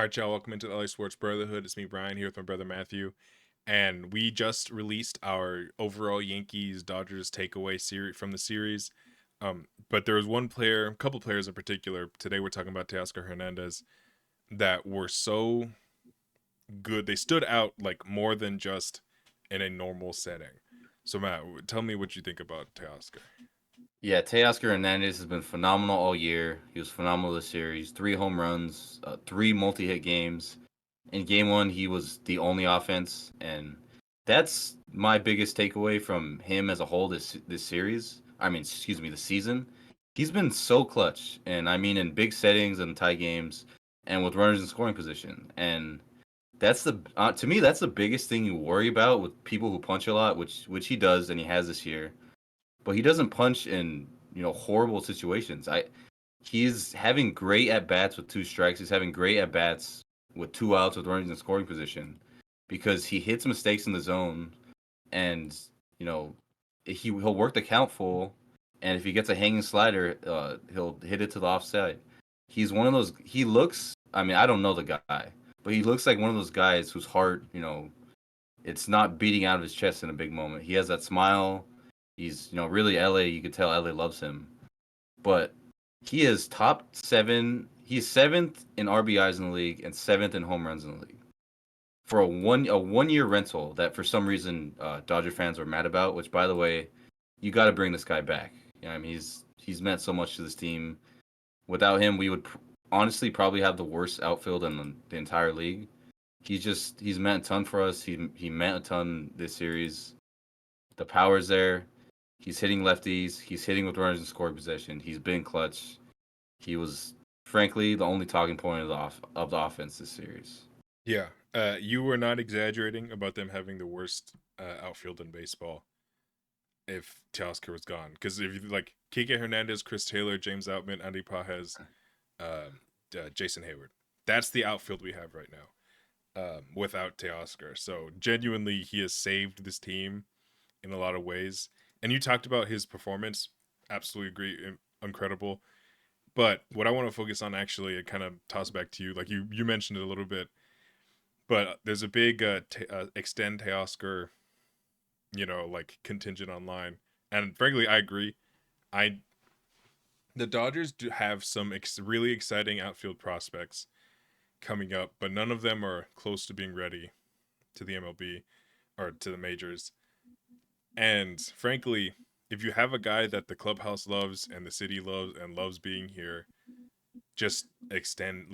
All right, y'all. Welcome into the LA Sports Brotherhood. It's me, Brian, here with my brother Matthew, and we just released our overall Yankees Dodgers takeaway series from the series. But there was one player, a couple players in particular. Today we're talking about Teoscar Hernandez that were so good. They stood out like more than just in a normal setting. So Matt, tell me what you think about Teoscar. Yeah, Teoscar Hernandez has been phenomenal all year. He was phenomenal this series. 3 home runs, 3 multi-hit games. In game one, he was the only offense, and that's my biggest takeaway from him as a whole this series. I mean, excuse me, the season. He's been so clutch, and I mean in big settings and tie games, and with runners in scoring position. And that's the to me that's the biggest thing you worry about with people who punch a lot, which he does and he has this year, but he doesn't punch in horrible situations. He's having great at bats with 2 strikes. He's having great at bats with 2 outs with runners in scoring position because he hits mistakes in the zone, and you know he'll work the count full, and if he gets a hanging slider, he'll hit it to the offside. He's one of those. He looks. I mean, I don't know the guy, but he looks like one of those guys whose heart, it's not beating out of his chest in a big moment. He has that smile. He's, really LA. You could tell LA loves him. But he is top 7. He's 7th in RBIs in the league and 7th in home runs in the league for a 1 year rental that for some reason Dodger fans were mad about. Which, by the way, you got to bring this guy back. I mean, he's meant so much to this team. Without him, we would honestly probably have the worst outfield in the entire league. He's meant a ton for us. He meant a ton this series. The power's there. He's hitting lefties. He's hitting with runners in scoring possession. He's been clutch. He was, frankly, the only talking point of the offense this series. Yeah, you were not exaggerating about them having the worst outfield in baseball if Teoscar was gone. Because if you like Kike Hernandez, Chris Taylor, James Outman, Andy Pajes, Jason Hayward, that's the outfield we have right now without Teoscar. So genuinely, he has saved this team in a lot of ways. And you talked about his performance. Absolutely agree, incredible. But what I want to focus on actually, and kind of toss back to you, like you mentioned it a little bit, but there's a big extend Teoscar like contingent online. And frankly, I agree. I The Dodgers do have some really exciting outfield prospects coming up, but none of them are close to being ready to the MLB or to the majors. And frankly, if you have a guy that the clubhouse loves and the city loves and loves being here, just extend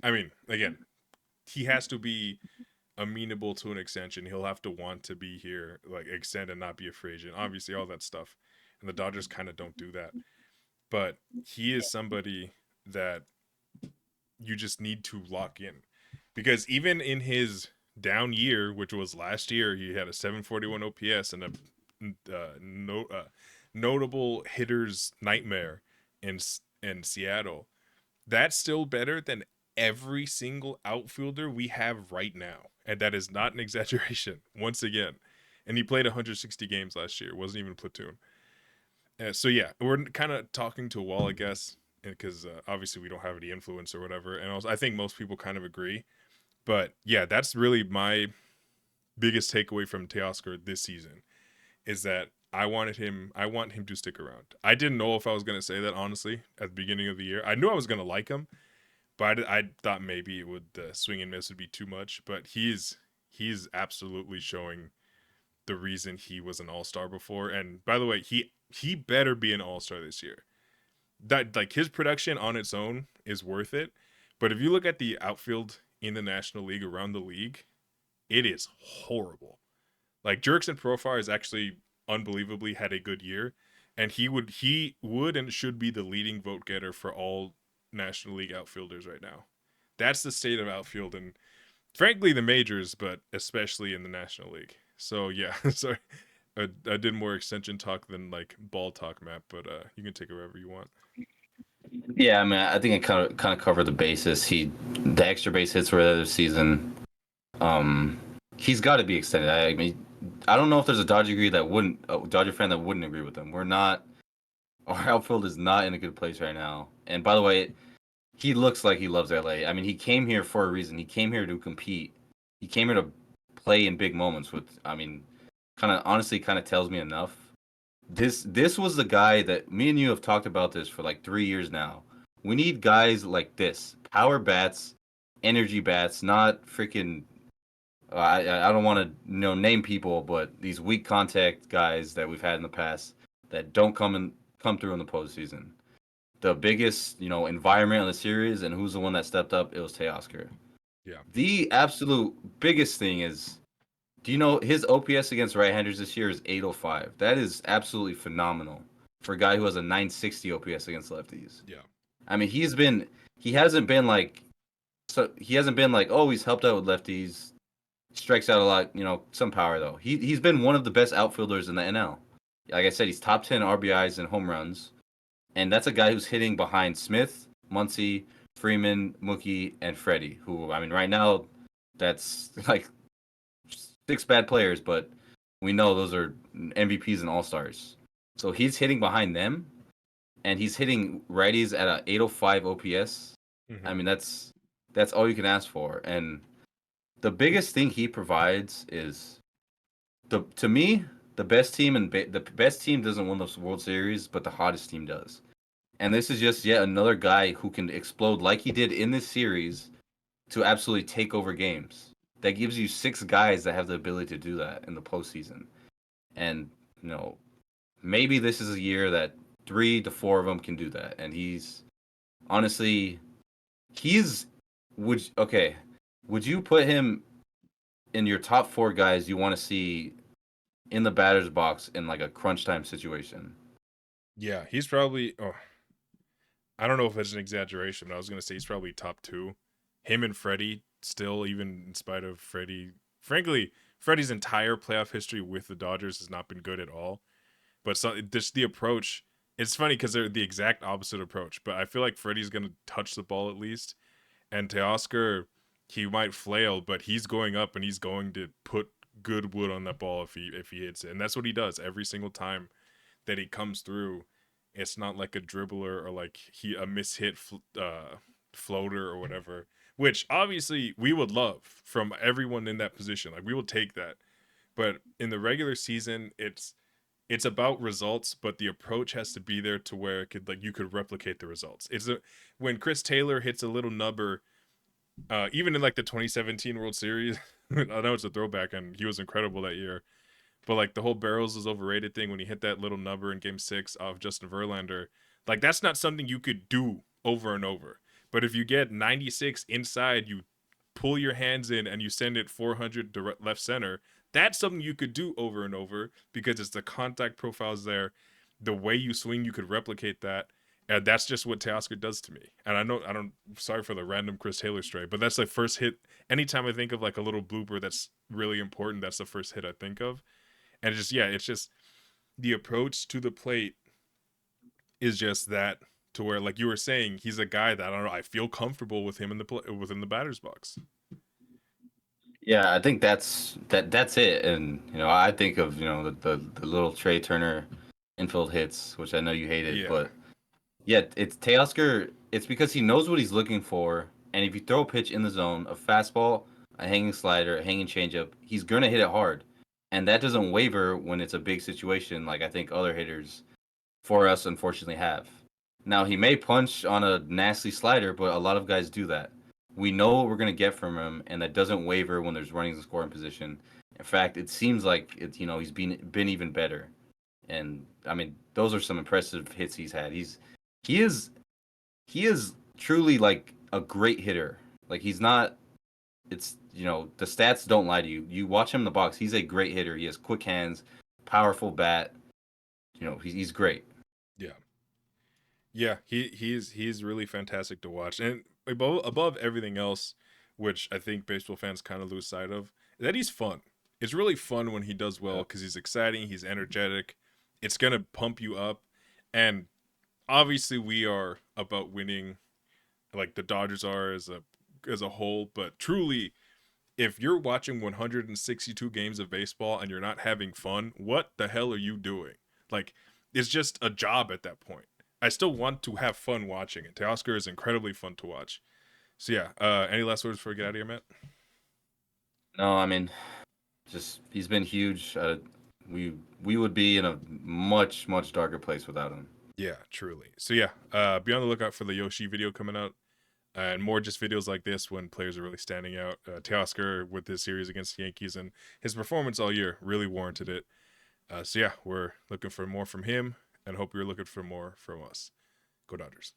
I mean, again, he has to be amenable to an extension. He'll have to want to be here, like extend and not be a free agent. Obviously, all that stuff. And the Dodgers kind of don't do that. But he is somebody that you just need to lock in. Because even in his down year, which was last year, he had a 741 OPS and a notable hitter's nightmare in Seattle. That's still better than every single outfielder we have right now. And that is not an exaggeration, once again. And he played 160 games last year. It wasn't even platoon. So yeah, we're kind of talking to a wall, I guess, because obviously we don't have any influence or whatever. And also, I think most people kind of agree. But yeah, that's really my biggest takeaway from Teoscar this season is that I want him to stick around. I didn't know if I was going to say that honestly at the beginning of the year. I knew I was going to like him, but I thought maybe it would swing and miss would be too much. But he's absolutely showing the reason he was an all-star before. And by the way, he better be an all-star this year. That like his production on its own is worth it. But if you look at the outfield in the National League around the league, it is horrible. Like Jurickson Profar is actually unbelievably had a good year, and he would and should be the leading vote getter for all National League outfielders right now. That's the state of outfield and frankly the majors, but especially in the National League. So yeah, sorry. I did more extension talk than like ball talk, Matt, but you can take it wherever you want. Yeah, I mean, I think it kind of covered the basis. The extra base hits were there this season. He's got to be extended. I mean, I don't know if there's a Dodger fan that wouldn't agree with him. Our outfield is not in a good place right now. And by the way, he looks like he loves LA. I mean, he came here for a reason. He came here to compete. He came here to play in big moments. With, I mean, kind of honestly, kind of tells me enough. This was the guy that me and you have talked about this for like 3 years now. We need guys like this, power bats, energy bats, not freaking. I don't want to name people, but these weak contact guys that we've had in the past that don't come through in the postseason. The biggest environment of the series, and who's the one that stepped up? It was Teoscar. Yeah. The absolute biggest thing is, do you know his OPS against right-handers this year is 805? That is absolutely phenomenal for a guy who has a 960 OPS against lefties. Yeah. I mean, he hasn't been like he hasn't been like, oh, he's helped out with lefties, strikes out a lot, some power though. He's been one of the best outfielders in the NL. Like I said, he's top 10 RBIs and home runs, and that's a guy who's hitting behind Smith, Muncy, Freeman, Mookie, and Freddie. Who, I mean, right now, that's like six bad players, but we know those are MVPs and All Stars. So he's hitting behind them, and he's hitting righties at a 805 OPS. I Mm-hmm. mean, that's all you can ask for. And the biggest thing he provides is to me the best team and the best team doesn't win the World Series, but the hottest team does. And this is just yet another guy who can explode like he did in this series to absolutely take over games. That gives you six guys that have the ability to do that in the postseason. And maybe this is a year that 3 to 4 of them can do that. And honestly, he's okay. Would you put him in your top 4 guys you want to see in the batter's box in like a crunch time situation? Yeah, he's probably. Oh, I don't know if it's an exaggeration, but I was gonna say he's probably top two. Him and Freddie still, even in spite of Freddie. Frankly, Freddie's entire playoff history with the Dodgers has not been good at all. But just the approach. It's funny because they're the exact opposite approach. But I feel like Freddie's gonna touch the ball at least, and Teoscar, he might flail, but he's going up and he's going to put good wood on that ball if he hits it, and that's what he does every single time that he comes through. It's not like a dribbler or like a mishit floater or whatever, which obviously we would love from everyone in that position. Like we will take that, but in the regular season, it's about results, but the approach has to be there to where it could like you could replicate the results. When Chris Taylor hits a little nubber, even in like the 2017 World Series. I know it's a throwback, and he was incredible that year. But like the whole barrels is overrated thing when he hit that little nubber in Game 6 off Justin Verlander, like that's not something you could do over and over. But if you get 96 inside, you pull your hands in and you send it 400 to left center. That's something you could do over and over because it's the contact profiles there. The way you swing, you could replicate that. And that's just what Teoscar does to me. And I know I don't. Sorry for the random Chris Taylor stray, but that's the first hit. Anytime I think of like a little blooper that's really important, that's the first hit I think of. And it's just the approach to the plate is just that to where like you were saying, he's a guy that I don't know. I feel comfortable with him within the batter's box. Yeah, I think that's it. And I think of the little Trey Turner infield hits, which I know you hated, Yeah, but yeah, it's Teoscar. It's because he knows what he's looking for, and if you throw a pitch in the zone, a fastball, a hanging slider, a hanging changeup, he's gonna hit it hard, and that doesn't waver when it's a big situation like I think other hitters for us unfortunately have. Now he may punch on a nasty slider, but a lot of guys do that. We know what we're gonna get from him, and that doesn't waver when there's runnings in scoring position. In fact, it seems like he's been even better. And I mean, those are some impressive hits he's had. He is he is truly like a great hitter. Like he's not. It's the stats don't lie to you. You watch him in the box. He's a great hitter. He has quick hands, powerful bat. He's great. yeah, yeah. He's really fantastic to watch, and above everything else, which I think baseball fans kind of lose sight of, that he's fun. It's really fun when he does well Yeah. because he's exciting. He's energetic. It's gonna pump you up, and obviously we are about winning, like the Dodgers are as a whole. But truly, if you're watching 162 games of baseball and you're not having fun, what the hell are you doing? Like, it's just a job at that point. I still want to have fun watching it. Teoscar is incredibly fun to watch. So yeah, any last words before we get out of here, Matt? No, I mean, just he's been huge. We we would be in a much darker place without him. Yeah, truly. So yeah, be on the lookout for the Yoshi video coming out, and more just videos like this when players are really standing out. Teoscar with his series against the Yankees and his performance all year really warranted it. So yeah, we're looking for more from him, and hope you're looking for more from us. Go Dodgers.